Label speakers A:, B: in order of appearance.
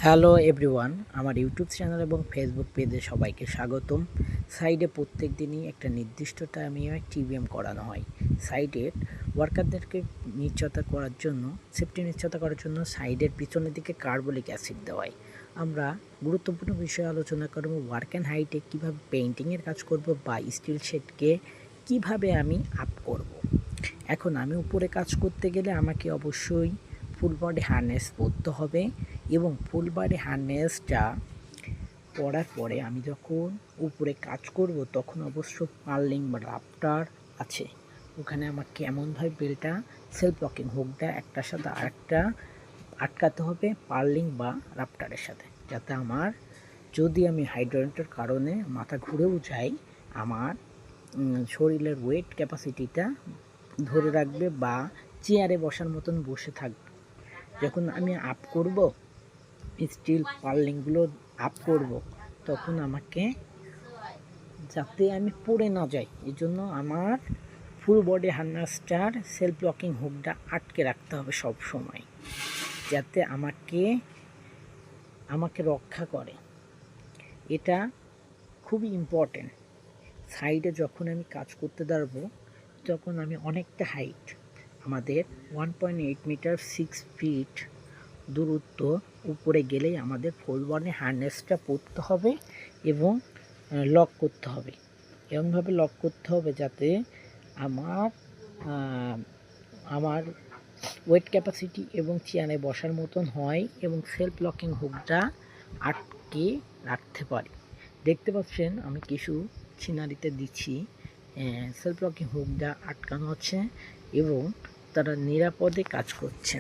A: Hello everyone, আমার YouTube channel এবং Facebook পেজে সবাইকে স্বাগতম। সাইডে প্রত্যেক দিনই একটা নির্দিষ্ট টাইমে টিভিএম করানো হয়। সাইডের ওয়ার্কারদেরকে সেফটি নিশ্চয়তা করার জন্য সাইডের পিছনের দিকে কার্বলিক অ্যাসিড দেওয়া হয়। আমরা গুরুত্বপূর্ণ বিষয়ে আলোচনা করব ওয়ার্ক অ্যান্ড হাইটে কীভাবে পেইন্টিংয়ের কাজ করব বা স্টিল শেডকে কীভাবে আমি আপ করব। এখন আমি উপরে কাজ করতে গেলে আমাকে অবশ্যই ফুল বডি হারনেস পরতে হবে এবং ফুল বডি হারনেসটা পরার পরে আমি যখন উপরে কাজ করব তখন অবশ্য পার্লিং বা রাফটার আছে, ওখানে আমাকে এমনভাবে বেলটা সেলফ লকিং হুকটা একটার সাথে আরেকটা আটকাতে হবে পার্লিং বা রাফটারের সাথে, যাতে আমার যদি আমি হাইড্রোজেনের কারণে মাথা ঘুরেও যাই আমার শরীরের ওয়েট ক্যাপাসিটিটা ধরে রাখবে বা চেয়ারে বসার মতন বসে থাকবে। যখন আমি আপ করব স্টিল পার্লিংগুলো আপ করব তখন আমাকে যাতে আমি পড়ে না যাই এই জন্য আমার ফুল বডি হার্নেসটার সেলফ লকিং হুকটা আটকে রাখতে হবে সব সময়, যাতে আমাকে রক্ষা করে। এটা খুবই ইম্পর্টেন্ট। সাইডে যখন আমি কাজ করতে দাঁড়াবো তখন আমি অনেকটা হাইট, আমাদের 1.8 মিটার 6 ফিট দূরত্ব উপরে গেলেই আমাদের ফুল বডি হার্নেসটা পরতে হবে এবং লক করতে হবে। এমনভাবে লক করতে হবে যাতে আমার ওয়েট ক্যাপাসিটি এবং চেয়ারে বসার মতন হয় এবং সেলফ লকিং হুকটা আটকে রাখতে পারি। দেখতে পাচ্ছেন আমি কিছু সিনারিতে দিচ্ছি সেলফ লকিং হুকটা আটকানো হচ্ছে এবং তারা নিরাপদে কাজ করছে।